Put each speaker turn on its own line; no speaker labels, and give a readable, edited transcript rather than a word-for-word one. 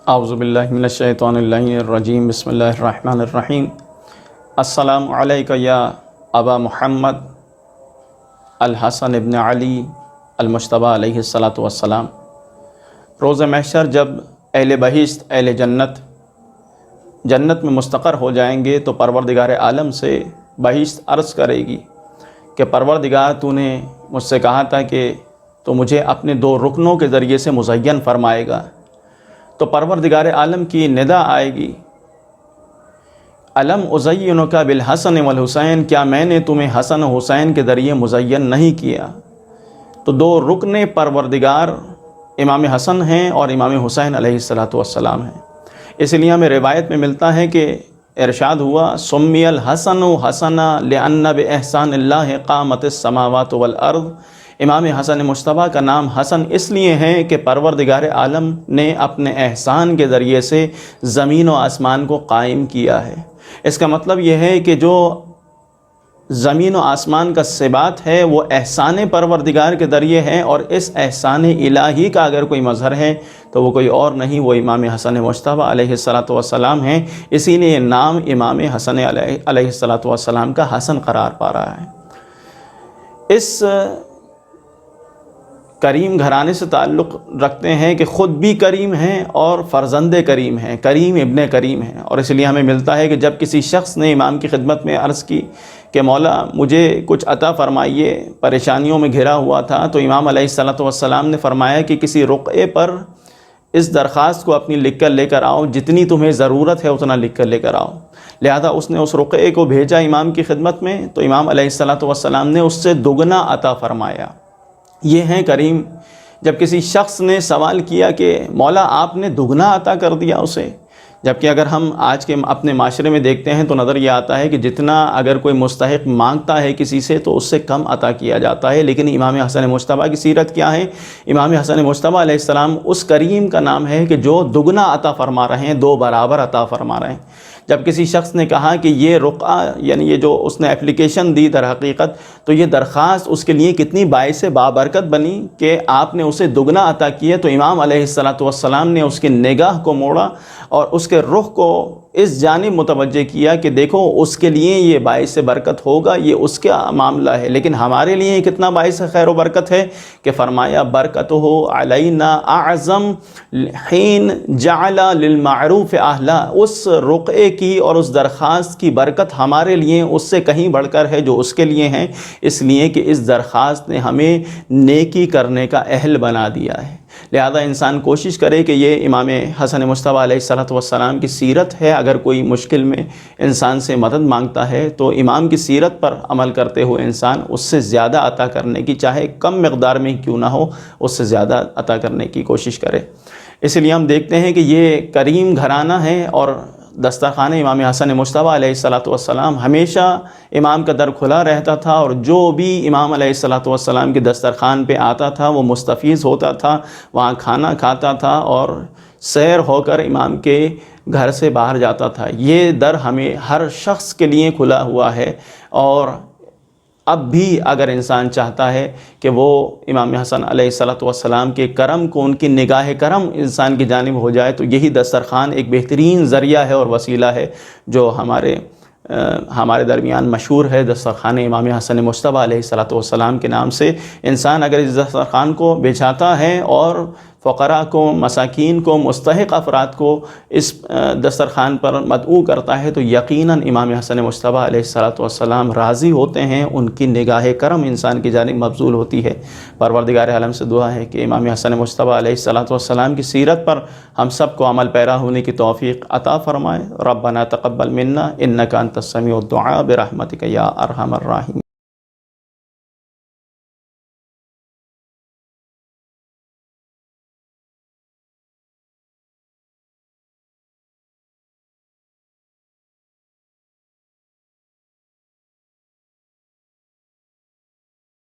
اعوذ باللہ من الشیطان اللعین الرجیم بسم اللہ الرحمن الرحیم السلام علیکہ یا ابا محمد الحسن ابن علی المجتبیٰ علیہ الصلاۃ والسلام۔ روز محشر جب اہل بہشت اہل جنت میں مستقر ہو جائیں گے تو پروردگار عالم سے بہشت عرض کرے گی کہ پروردگار تو نے مجھ سے کہا تھا کہ تو مجھے اپنے دو رکنوں کے ذریعے سے مزین فرمائے گا۔ تو پروردگار عالم کی ندا آئے گی، الم ازینک بالحسن والحسین، کیا میں نے تمہیں حسن و حسین کے ذریعے مزین نہیں کیا؟ تو دو رکن پروردگار امام حسن ہیں اور امام حسین علیہ الصلاۃ والسلام ہیں۔ اس لیے ہمیں روایت میں ملتا ہے کہ ارشاد ہوا سمی الحسن حسنا لأن بإحسان اللہ قامت السماوات والارض۔ امام حسن مجتبیٰ کا نام حسن اس لیے ہے کہ پروردگار عالم نے اپنے احسان کے ذریعے سے زمین و آسمان کو قائم کیا ہے۔ اس کا مطلب یہ ہے کہ جو زمین و آسمان کا ثبات ہے وہ احسان پروردگار کے ذریعے ہے، اور اس احسان الہی کا اگر کوئی مظہر ہے تو وہ کوئی اور نہیں، وہ امام حسن مجتبیٰ علیہ الصلاۃ والسلام ہیں۔ اسی لیے نام امام حسن علیہ الصلاۃ والسلام کا حسن قرار پا رہا ہے۔ اس کریم گھرانے سے تعلق رکھتے ہیں کہ خود بھی کریم ہیں اور فرزند کریم ہیں، کریم ابن کریم ہیں، اور اس لیے ہمیں ملتا ہے کہ جب کسی شخص نے امام کی خدمت میں عرض کی کہ مولا مجھے کچھ عطا فرمائیے، پریشانیوں میں گھرا ہوا تھا، تو امام علیہ الصلاۃ والسلام نے فرمایا کہ کسی رقعے پر اس درخواست کو اپنی لکھ کر لے کر آؤ، جتنی تمہیں ضرورت ہے اتنا لکھ کر لے کر آؤ۔ لہذا اس نے اس رقعے کو بھیجا امام کی خدمت میں، تو امام علیہ الصلاۃ والسلام نے اس سے دگنا عطا فرمایا۔ یہ ہیں کریم۔ جب کسی شخص نے سوال کیا کہ مولا آپ نے دگنا عطا کر دیا اسے، جبکہ اگر ہم آج کے اپنے معاشرے میں دیکھتے ہیں تو نظر یہ آتا ہے کہ جتنا اگر کوئی مستحق مانگتا ہے کسی سے تو اس سے کم عطا کیا جاتا ہے، لیکن امام حسن مجتبیٰ کی سیرت کیا ہے؟ امام حسن مجتبیٰ علیہ السلام اس کریم کا نام ہے کہ جو دگنا عطا فرما رہے ہیں، دو برابر عطا فرما رہے ہیں۔ جب کسی شخص نے کہا کہ یہ رقعہ، یعنی یہ جو اس نے اپلیکیشن دی در حقیقت، تو یہ درخواست اس کے لیے کتنی باعث بابرکت بنی کہ آپ نے اسے دگنا عطا کیا، تو امام علیہ الصلاۃ والسلام نے اس کی نگاہ کو موڑا اور اس کے رخ کو اس جانب متوجہ کیا کہ دیکھو اس کے لیے یہ باعث برکت ہوگا، یہ اس کا معاملہ ہے، لیکن ہمارے لیے کتنا باعث خیر و برکت ہے کہ فرمایا برکتہ علینا اعظم حین جعل للمعروف اہلا۔ اس رقعے کی اور اس درخواست کی برکت ہمارے لیے اس سے کہیں بڑھ کر ہے جو اس کے لیے ہیں، اس لیے کہ اس درخواست نے ہمیں نیکی کرنے کا اہل بنا دیا ہے۔ لہذا انسان کوشش کرے کہ یہ امام حسن مجتبیٰ علیہ الصلاۃ والسلام کی سیرت ہے، اگر کوئی مشکل میں انسان سے مدد مانگتا ہے تو امام کی سیرت پر عمل کرتے ہوئے انسان اس سے زیادہ عطا کرنے کی، چاہے کم مقدار میں کیوں نہ ہو، اس سے زیادہ عطا کرنے کی کوشش کرے۔ اس لیے ہم دیکھتے ہیں کہ یہ کریم گھرانہ ہے، اور دسترخوان امام حسن مجتبیٰ علیہ الصلاۃ والسلام ہمیشہ امام کا در کھلا رہتا تھا، اور جو بھی امام علیہ الصلاۃ والسلام کے دسترخوان پہ آتا تھا وہ مستفیض ہوتا تھا، وہاں کھانا کھاتا تھا اور سیر ہو کر امام کے گھر سے باہر جاتا تھا۔ یہ در ہمیں ہر شخص کے لیے کھلا ہوا ہے، اور اب بھی اگر انسان چاہتا ہے کہ وہ امام حسن علیہ الصلاۃ والسلام کے کرم کو، ان کی نگاہ کرم انسان کی جانب ہو جائے، تو یہی دسترخوان ایک بہترین ذریعہ ہے اور وسیلہ ہے جو ہمارے درمیان مشہور ہے، دسترخوان امام حسن مجتبیٰ علیہ الصلاۃ والسلام کے نام سے۔ انسان اگر اس دسترخوان کو بچھاتا ہے اور فقراء کو، مساکین کو، مستحق افراد کو اس دسترخوان پر مدعو کرتا ہے تو یقیناً امام حسن مجتبیٰ علیہ الصلاۃ والسلام راضی ہوتے ہیں، ان کی نگاہ کرم انسان کی جانب مبذول ہوتی ہے۔ پروردگار عالم سے دعا ہے کہ امام حسن مجتبیٰ علیہ الصلاۃ والسلام کی سیرت پر ہم سب کو عمل پیرا ہونے کی توفیق عطا فرمائے۔ ربنا تقبل منا انک انت السمیع الدعاء برحمتک یا ارحم الراحمین۔